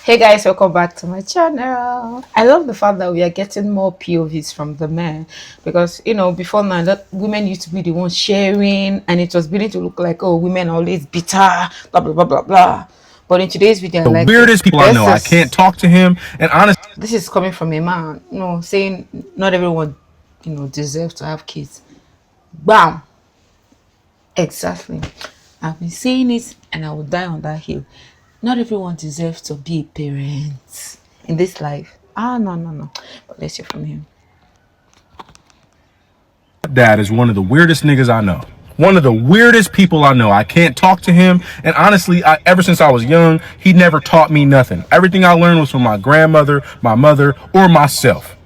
Hey guys, welcome back to my channel. I love the fact that we are getting more POVs from the men because before now that women used to be the ones sharing and it was beginning to look like, oh, women are always bitter, blah blah blah blah blah. But in today's video, I The like this. weirdest people I This know. I can't is talk to him. And honestly, this is coming from a man, saying not everyone, deserves to have kids. Bam! Exactly. I've been saying it and I will die on that hill. Not everyone deserves to be a parent in this life. Ah, no, no, no. But let's hear from him. dad is one of the weirdest niggas I know. One of the weirdest people I know. I can't talk to him. And honestly, ever since I was young, he never taught me nothing. Everything I learned was from my grandmother, my mother, or myself.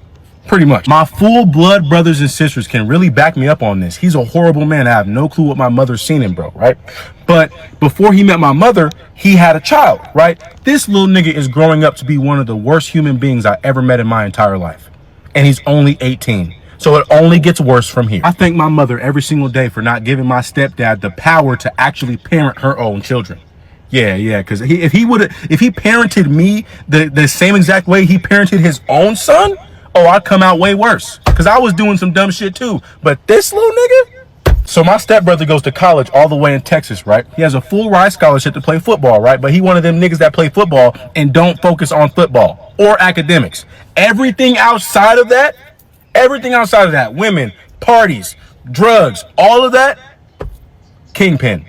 Pretty much. My full blood brothers and sisters can really back me up on this. He's a horrible man. I have no clue what my mother's seen him, bro, right? But before he met my mother, he had a child, right? This little nigga is growing up to be one of the worst human beings I ever met in my entire life. And he's only 18. So it only gets worse from here. I thank my mother every single day for not giving my stepdad the power to actually parent her own children. Yeah, because if he parented me the same exact way he parented his own son, oh, I'd come out way worse. Because I was doing some dumb shit too. But this little nigga? So my stepbrother goes to college all the way in Texas, right? He has a full ride scholarship to play football, right? But he one of them niggas that play football and don't focus on football or academics. Everything outside of that, women, parties, drugs, all of that, kingpin.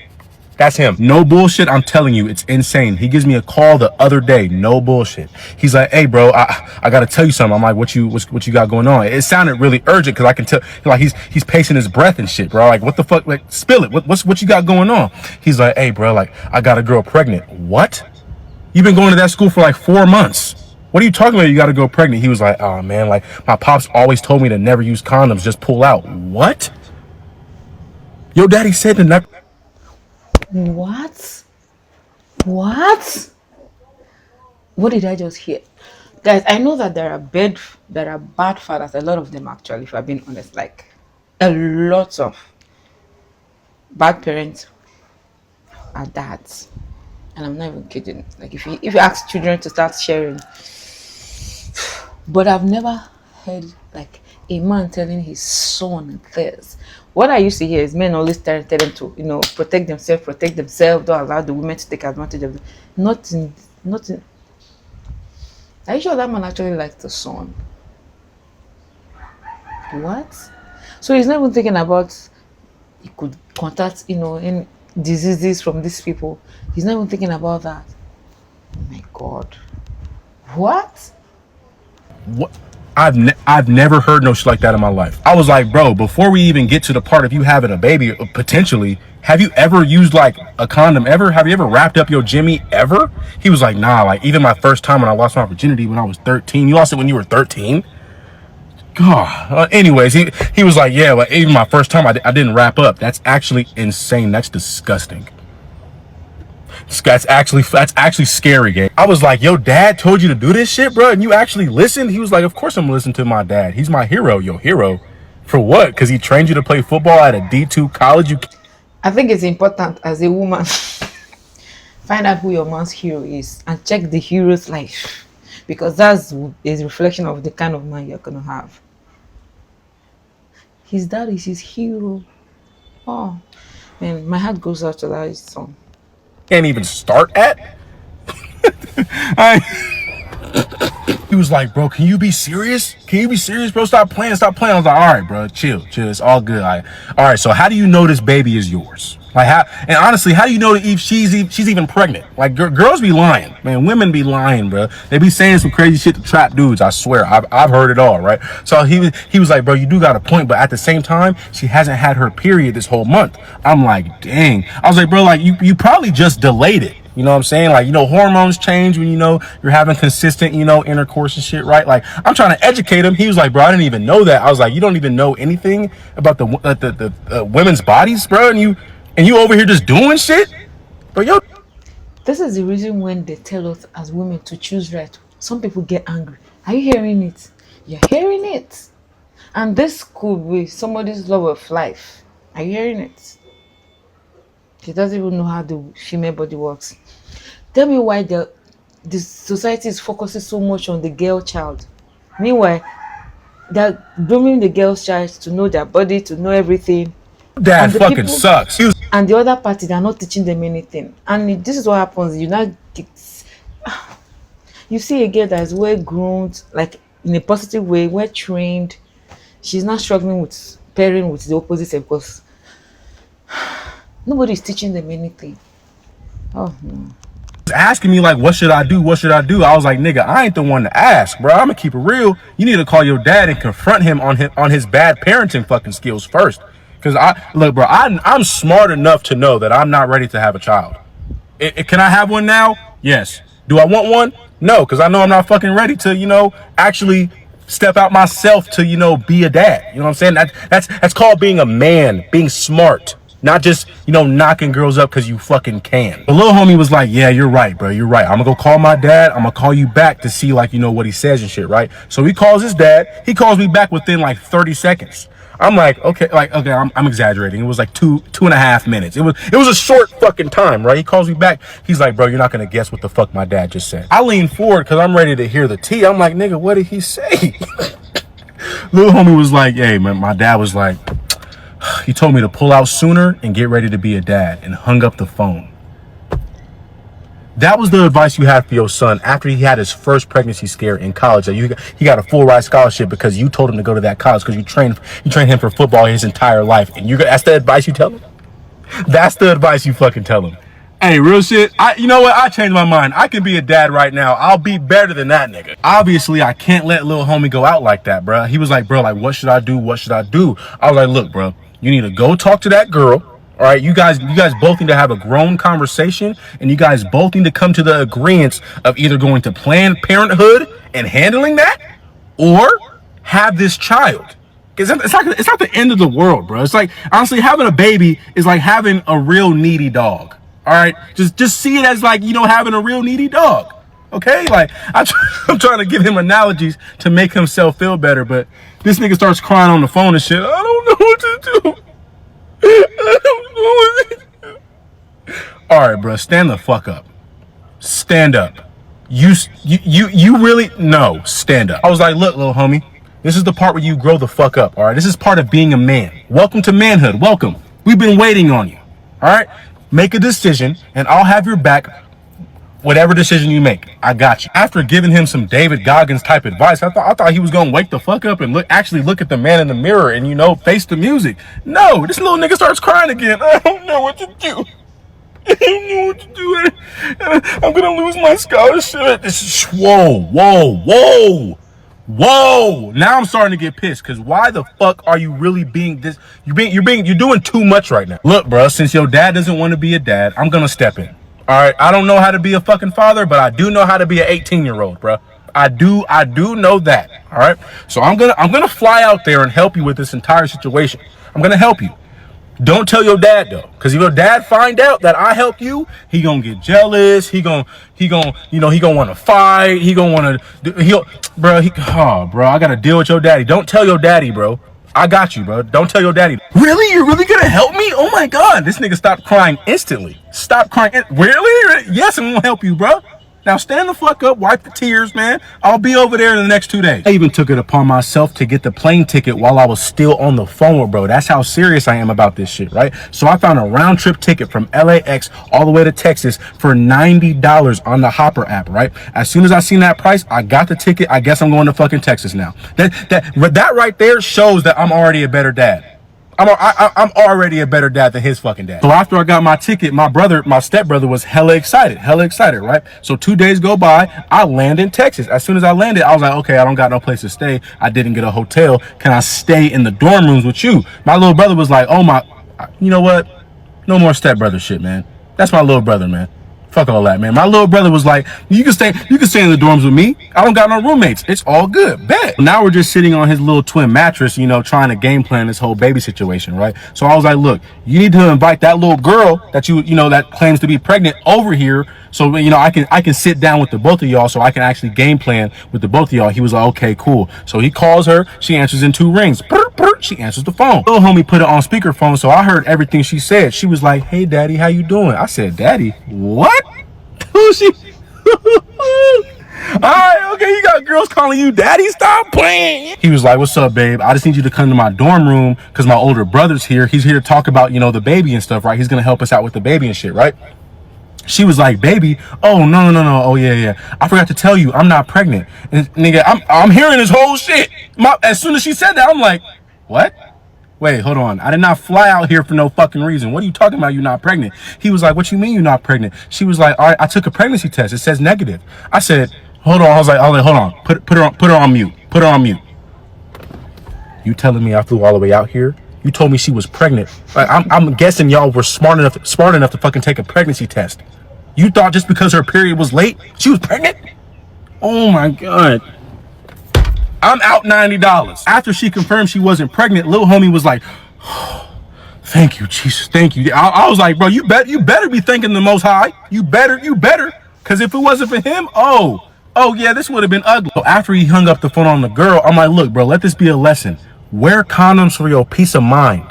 That's him. No bullshit. I'm telling you, it's insane. He gives me a call the other day. No bullshit. He's like, "Hey, bro, I gotta tell you something." I'm like, "What you got going on?" It sounded really urgent because I can tell. Like he's pacing his breath and shit, bro. Like, what the fuck? Like, spill it. What you got going on? He's like, "Hey, bro, like I got a girl pregnant." What? You've been going to that school for like 4 months. What are you talking about? You got to go pregnant. He was like, "Oh man, like my pops always told me to never use condoms, just pull out." What? Your daddy said to never. What? What? What did I just hear? Guys, I know that there are bad fathers, a lot of them actually, if I'm being honest, like a lot of bad parents are dads. And I'm not even kidding. Like if you ask children to start sharing, but I've never heard like a man telling his son this. What I used to hear is men always tell them to, protect themselves, don't allow the women to take advantage of them. Not in. Are you sure that man actually likes the son? What? So he's not even thinking about he could contact, any diseases from these people. He's not even thinking about that. Oh my god. What? What? I've never heard no shit like that in my life. I was like, bro, before we even get to the part of you having a baby potentially, have you ever used like a condom ever? Have you ever wrapped up your Jimmy ever? He was like, nah, like even my first time when I lost my virginity when I was 13. You lost it when you were 13? God. Anyways, he was like, yeah, like even my first time I didn't wrap up. That's actually insane. That's disgusting. That's actually scary, gang. I was like, "Yo, dad told you to do this shit, bro, and you actually listened?" He was like, "Of course I'm listening to my dad. He's my hero." Yo, hero for what? Because he trained you to play football at a D2 college. You I think it's important as a woman find out who your man's hero is and check the hero's life because that's a reflection of the kind of man you're gonna have. His dad is his hero. Oh man, my heart goes out to that song. can't even start at. I, he was like, "Bro, can you be serious? Can you be serious, bro? Stop playing. Stop playing." I was like, "All right, bro, chill. It's all good. All right. So how do you know this baby is yours? Like how? And honestly, how do you know if she's even pregnant? Like girls be lying, man. Women be lying, bro. They be saying some crazy shit to trap dudes. I swear, I've heard it all, right? So he was like, "Bro, you do got a point, but at the same time, she hasn't had her period this whole month." I'm like, "Dang." I was like, "Bro, like you probably just delayed it." You know what I'm saying? Like, hormones change when, you're having consistent, intercourse and shit, right? Like, I'm trying to educate him. He was like, "Bro, I didn't even know that." I was like, "You don't even know anything about the women's bodies, bro? And you over here just doing shit? Bro, yo." This is the reason when they tell us as women to choose right. Some people get angry. Are you hearing it? You're hearing it. And this could be somebody's love of life. Are you hearing it? She doesn't even know how the female body works. Tell me why the society is focusing so much on the girl child. Meanwhile, they're grooming the girl's child to know their body, to know everything. Dad And the fucking people sucks. He was and the other party, they're not teaching them anything. And this is what happens. You see a girl that is well groomed, like in a positive way, well trained. She's not struggling with pairing with the opposite sex because nobody is teaching them anything. Oh no. asking me like, what should I do? What should I do? I was like, nigga, I ain't the one to ask, bro. I'm gonna keep it real. You need to call your dad and confront him on his bad parenting fucking skills first. Cause look, bro, I'm smart enough to know that I'm not ready to have a child. Can I have one now? Yes. Do I want one? No, because I know I'm not fucking ready to, actually step out myself to, be a dad. You know what I'm saying? That's called being a man, being smart. Not just, knocking girls up because you fucking can. The little homie was like, yeah, you're right, bro. You're right. I'm going to go call my dad. I'm going to call you back to see, like, what he says and shit, right? So he calls his dad. He calls me back within, like, 30 seconds. I'm like, okay, I'm exaggerating. It was like two and a half minutes. It was a short fucking time, right? He calls me back. He's like, bro, you're not gonna guess what the fuck my dad just said. I lean forward because I'm ready to hear the tea. I'm like, nigga, what did he say? Little homie was like, hey, man, my dad was like, he told me to pull out sooner and get ready to be a dad, and hung up the phone. That was the advice you had for your son after he had his first pregnancy scare in college. That he got a full ride scholarship because you told him to go to that college because you trained him for football his entire life, and that's the advice you tell him. That's the advice you fucking tell him. Hey, real shit. You know what? I changed my mind. I can be a dad right now. I'll be better than that nigga. Obviously, I can't let little homie go out like that, bro. He was like, bro, like, what should I do? What should I do? I was like, look, bro, you need to go talk to that girl. All right, you guys both need to have a grown conversation, and you guys both need to come to the agreement of either going to Planned Parenthood and handling that, or have this child. Because it's not the end of the world, bro. It's like, honestly, having a baby is like having a real needy dog. All right, just see it as like, having a real needy dog. Okay, like I'm trying to give him analogies to make himself feel better, but this nigga starts crying on the phone and shit. I don't know what to do. All right, bro, stand the fuck up. Stand up. You really no. Stand up. I was like, look, little homie, this is the part where you grow the fuck up. All right, this is part of being a man. Welcome to manhood. Welcome. We've been waiting on you. All right, make a decision, and I'll have your back. Whatever decision you make, I got you. After giving him some David Goggins type advice, I thought he was gonna wake the fuck up and look at the man in the mirror and face the music. No, this little nigga starts crying again. I don't know what to do. I don't know what to do. I'm gonna lose my scholarship. Whoa. Now I'm starting to get pissed because why the fuck are you really being this? You're doing too much right now. Look, bro, since your dad doesn't want to be a dad, I'm gonna step in. All right, I don't know how to be a fucking father, but I do know how to be an 18-year-old, bro. I do know that. All right, so I'm gonna fly out there and help you with this entire situation. I'm gonna help you. Don't tell your dad though, because if your dad find out that I help you, he gonna get jealous. He gonna want to fight. Bro, I gotta deal with your daddy. Don't tell your daddy, bro. I got you, bro. Don't tell your daddy. Really? You're really gonna help me? Oh my God. This nigga stopped crying instantly. Stop crying. Really? Yes, I'm gonna help you, bro. Now stand the fuck up, wipe the tears, man. I'll be over there in the next 2 days. I even took it upon myself to get the plane ticket while I was still on the phone with bro. That's how serious I am about this shit, right? So I found a round trip ticket from LAX all the way to Texas for $90 on the Hopper app, right? As soon as I seen that price, I got the ticket. I guess I'm going to fucking Texas now. That right there shows that I'm already a better dad. I'm already a better dad than his fucking dad. So after I got my ticket, my stepbrother was hella excited, right? So 2 days go by, I land in Texas. As soon as I landed, I was like, okay, I don't got no place to stay. I didn't get a hotel. Can I stay in the dorm rooms with you? My little brother was like, you know what? No more stepbrother shit, man. That's my little brother, man. Fuck all that, man. My little brother was like, you can stay in the dorms with me. I don't got no roommates. It's all good. Bet. Now we're just sitting on his little twin mattress, trying to game plan this whole baby situation, right? So I was like, look, you need to invite that little girl that that claims to be pregnant over here. So, I can sit down with the both of y'all so I can actually game plan with the both of y'all. He was like, okay, cool. So he calls her. She answers in 2 rings. She answers the phone. Little homie put it on speakerphone, so I heard everything she said. She was like, hey, daddy, how you doing? I said, daddy, what? Who is she? All right, okay, you got girls calling you daddy. Stop playing. He was like, "What's up, babe? I just need you to come to my dorm room because my older brother's here. He's here to talk about, the baby and stuff, right? He's gonna help us out with the baby and shit, right?" She was like, "Baby, oh no, no, no, no, oh yeah, yeah. I forgot to tell you, I'm not pregnant." And nigga, I'm hearing this whole shit. As soon as she said that, I'm like, "What? Wait, hold on. I did not fly out here for no fucking reason. What are you talking about? You're not pregnant." He was like, "What you mean you're not pregnant?" She was like, "All right, I took a pregnancy test. It says negative." I said, "Hold on." I was like, "Hold on. Put her on mute. Put her on mute." You telling me I flew all the way out here? You told me she was pregnant. Like, I'm guessing y'all were smart enough to fucking take a pregnancy test. You thought just because her period was late, she was pregnant? Oh my god. I'm out $90. After she confirmed she wasn't pregnant, little homie was like, "Thank you, Jesus, thank you." I was like, "Bro, you better be thanking the Most High. You better. Because if it wasn't for him, oh yeah, this would have been ugly." So after he hung up the phone on the girl, I'm like, "Look, bro, let this be a lesson. Wear condoms for your peace of mind.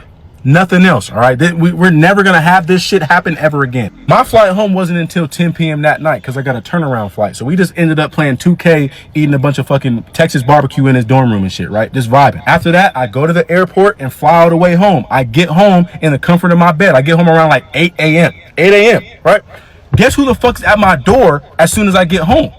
Nothing else, all right? We're never going to have this shit happen ever again." My flight home wasn't until 10 p.m. that night because I got a turnaround flight. So we just ended up playing 2K, eating a bunch of fucking Texas barbecue in his dorm room and shit, right? Just vibing. After that, I go to the airport and fly all the way home. I get home in the comfort of my bed. I get home around like 8 a.m. 8 a.m., right? Guess who the fuck's at my door as soon as I get home?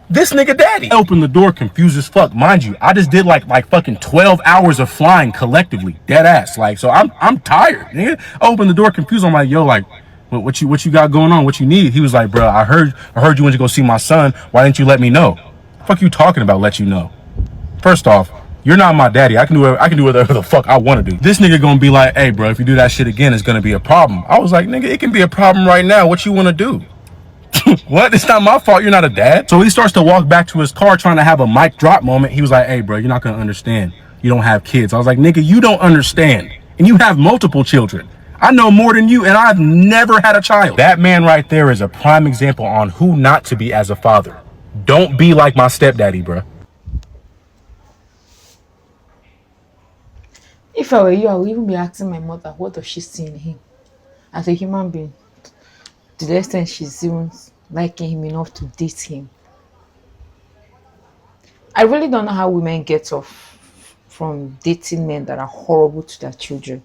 This nigga daddy. I opened the door confused as fuck. Mind you, I just did like fucking 12 hours of flying collectively. Dead ass. Like, so I'm tired, nigga. I opened the door confused. I'm like, "Yo, like, what you got going on? What you need?" He was like, "Bro, I heard you went to go see my son. Why didn't you let me know?" Fuck you talking about let you know? First off, you're not my daddy. I can do whatever the fuck I want to do. This nigga gonna be like, "Hey, bro, if you do that shit again, it's gonna be a problem." I was like, "Nigga, it can be a problem right now. What you want to do?" What? It's not my fault you're not a dad. So he starts to walk back to his car trying to have a mic drop moment. He was like, "Hey, bro, you're not going to understand. You don't have kids." I was like, "Nigga, you don't understand. And you have multiple children. I know more than you, and I've never had a child." That man right there is a prime example on who not to be as a father. Don't be like my stepdaddy, bro. If I were you, I would even be asking my mother, what does she see in him as a human being? To the extent she's even liking him enough to date him. I really don't know how women get off from dating men that are horrible to their children.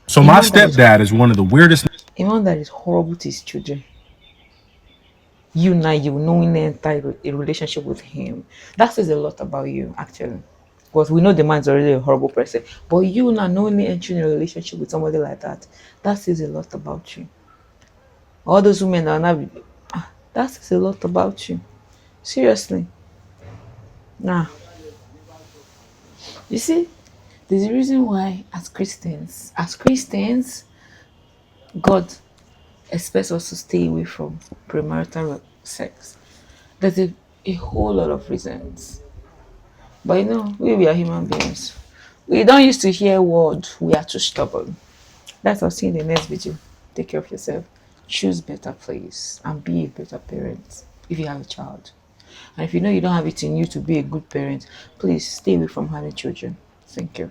So A my man that is stepdad is one of the weirdest. a man that is horrible to his children. You now you knowingly enter a relationship with him. That says a lot about you, actually. Because we know the man's already a horrible person. But you now knowingly entering a relationship with somebody like that says a lot about you. All those women that are not that says a lot about you. Seriously. Nah. You see, there's a reason why as Christians, God expects us to stay away from premarital sex. There's a whole lot of reasons. But we are human beings. We don't used to hear word, we are too stubborn. That's all. See you in the next video. Take care of yourself. Choose better place and be a better parent if you have a child. And if you know you don't have it in you to be a good parent, please stay away from having children. Thank you.